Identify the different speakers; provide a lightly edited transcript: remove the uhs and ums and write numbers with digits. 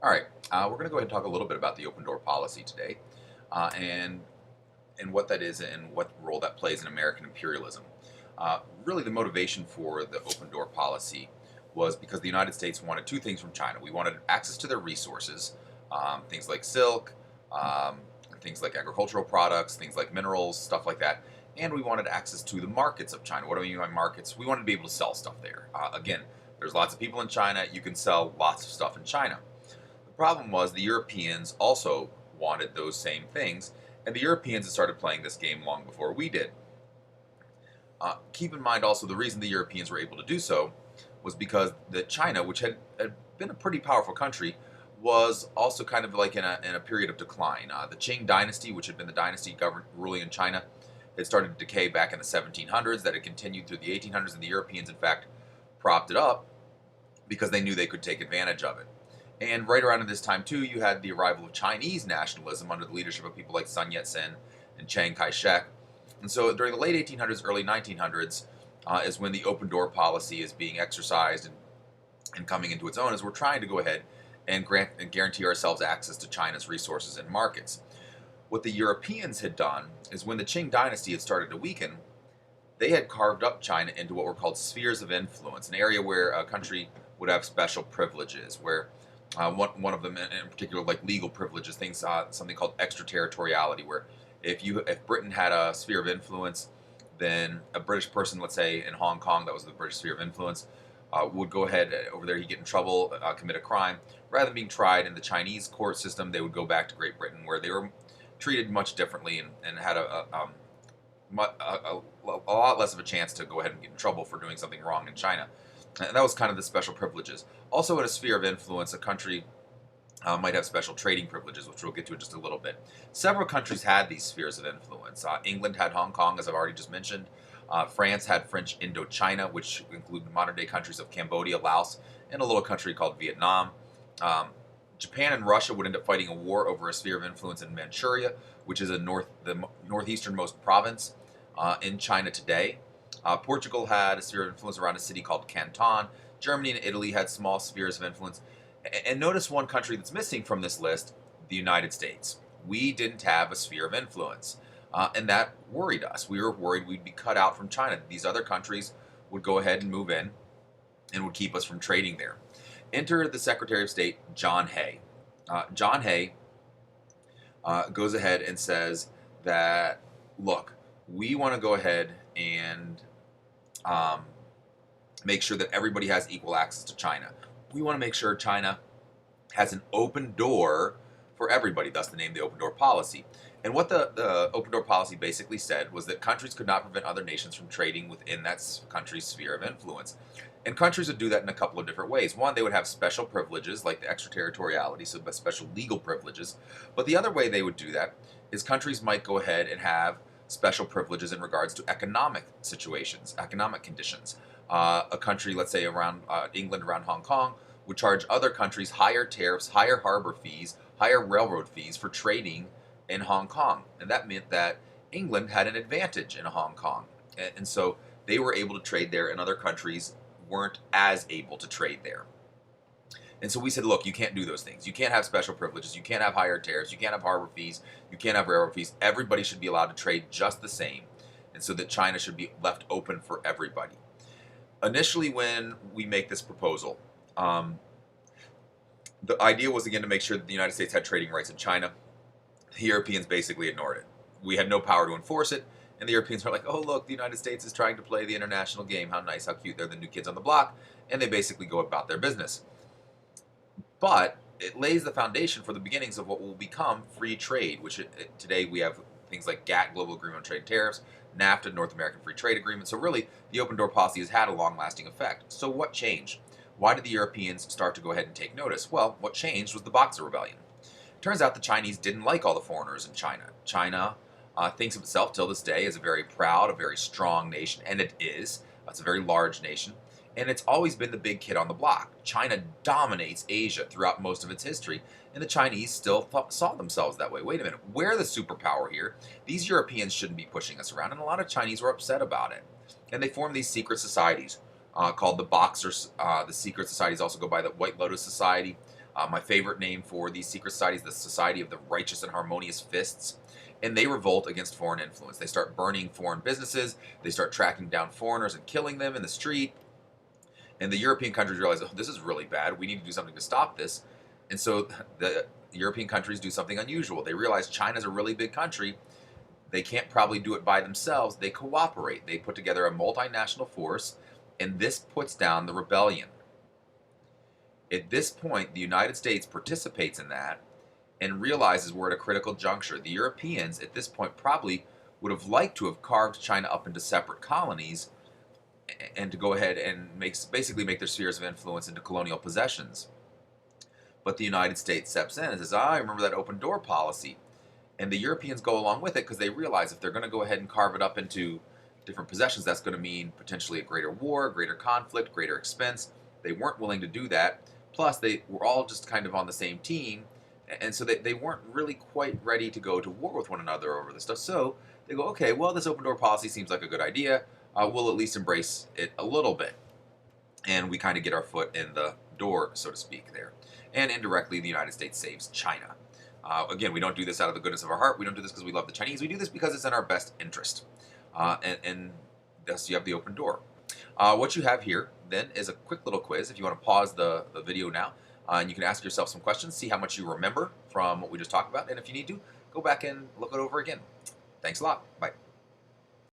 Speaker 1: All right, we're going to go ahead and talk a little bit about the open door policy today, and what that is and what role that plays in American imperialism. Really, the motivation for the open door policy was because the United States wanted two things from China. We wanted access to their resources, things like silk, um, things like agricultural products, things like minerals, stuff like that. And we wanted access to the markets of China. What do I mean by markets? We wanted to be able to sell stuff there. Again, there's lots of people in China. You can sell lots of stuff in China. The problem was the Europeans also wanted those same things, and the Europeans had started playing this game long before we did. Keep in mind also the reason the Europeans were able to do so was because that China, which had been a pretty powerful country, was also kind of like in a period of decline. The Qing dynasty, which had been the dynasty ruling in China, had started to decay back in the 1700s. That had continued through the 1800s, and the Europeans, in fact, propped it up because they knew they could take advantage of it. And right around this time, too, you had the arrival of Chinese nationalism under the leadership of people like Sun Yat sen and Chiang Kai shek. And so during the late 1800s, early 1900s, is when the open door policy is being exercised and coming into its own, as we're trying to go ahead and grant and guarantee ourselves access to China's resources and markets. What the Europeans had done is when the Qing dynasty had started to weaken, they had carved up China into what were called spheres of influence, an area where a country would have special privileges, where one of them in particular, like legal privileges, things something called extraterritoriality, where if Britain had a sphere of influence, then a British person, let's say in Hong Kong, that was the British sphere of influence, would go ahead over there, he'd get in trouble, commit a crime. Rather than being tried in the Chinese court system, they would go back to Great Britain, where they were treated much differently and had a lot less of a chance to go ahead and get in trouble for doing something wrong in China. And that was kind of the special privileges. Also, in a sphere of influence, a country might have special trading privileges, which we'll get to in just a little bit. Several countries had these spheres of influence. England had Hong Kong, as I've already just mentioned. France had French Indochina, which included modern day countries of Cambodia, Laos, and a little country called Vietnam. Um, Japan and Russia would end up fighting a war over a sphere of influence in Manchuria, which is the northeasternmost province in China today. Portugal had a sphere of influence around a city called Canton. Germany and Italy had small spheres of influence. And notice one country that's missing from this list, the United States. We didn't have a sphere of influence. And that worried us. We were worried we'd be cut out from China. These other countries would go ahead and move in and would keep us from trading there. Enter the Secretary of State, John Hay. John Hay goes ahead and says that, look, we want to go ahead and um, make sure that everybody has equal access to China. We want to make sure China has an open door for everybody, thus the name the open door policy. And what the open door policy basically said was that countries could not prevent other nations from trading within that country's sphere of influence. And countries would do that in a couple of different ways. One, they would have special privileges like the extraterritoriality, so special legal privileges. But the other way they would do that is countries might go ahead and have special privileges in regards to economic situations, economic conditions. A country, let's say around England, around Hong Kong, would charge other countries higher tariffs, higher harbor fees, higher railroad fees for trading in Hong Kong. And that meant that England had an advantage in Hong Kong. And so they were able to trade there, and other countries weren't as able to trade there. And so we said, look, you can't do those things. You can't have special privileges. You can't have higher tariffs. You can't have harbor fees. You can't have railroad fees. Everybody should be allowed to trade just the same. And so that China should be left open for everybody. Initially, when we make this proposal, the idea was again to make sure that the United States had trading rights in China. The Europeans basically ignored it. We had no power to enforce it, and the Europeans were like, oh, look, the United States is trying to play the international game. How nice, how cute. They're the new kids on the block, and they basically go about their business. But it lays the foundation for the beginnings of what will become free trade, which today we have things like GATT, Global Agreement on Trade and Tariffs, NAFTA, North American Free Trade Agreement. So really, the open door policy has had a long-lasting effect. So what changed? Why did the Europeans start to go ahead and take notice? Well, what changed was the Boxer Rebellion. Turns out the Chinese didn't like all the foreigners in China. China thinks of itself till this day as a very proud, a very strong nation, and it is. It's a very large nation, and it's always been the big kid on the block. China dominates Asia throughout most of its history, and the Chinese still saw themselves that way. Wait a minute, we're the superpower here. These Europeans shouldn't be pushing us around, and a lot of Chinese were upset about it. And they formed these secret societies called the Boxers. The secret societies also go by the White Lotus Society. My favorite name for these secret societies, the Society of the Righteous and Harmonious Fists. And they revolt against foreign influence. They start burning foreign businesses. They start tracking down foreigners and killing them in the street. And the European countries realize, oh, this is really bad. We need to do something to stop this. And so the European countries do something unusual. They realize China's a really big country. They can't probably do it by themselves. They cooperate. They put together a multinational force, and this puts down the rebellion. At this point, the United States participates in that and realizes we're at a critical juncture. The Europeans, at this point, probably would have liked to have carved China up into separate colonies and to go ahead and basically make their spheres of influence into colonial possessions. But the United States steps in and says, I remember that open door policy. And the Europeans go along with it because they realize if they're going to go ahead and carve it up into different possessions, that's going to mean potentially a greater war, greater conflict, greater expense. They weren't willing to do that. Plus, they were all just kind of on the same team. And so they weren't really quite ready to go to war with one another over this stuff. So they go, okay, well, this open door policy seems like a good idea. We'll at least embrace it a little bit. And we kind of get our foot in the door, so to speak, there. And indirectly, the United States saves China. Again, we don't do this out of the goodness of our heart. We don't do this because we love the Chinese. We do this because it's in our best interest. And thus you have the open door. What you have here, then, is a quick little quiz. If you want to pause the video now, and you can ask yourself some questions, see how much you remember from what we just talked about. And if you need to, go back and look it over again. Thanks a lot. Bye.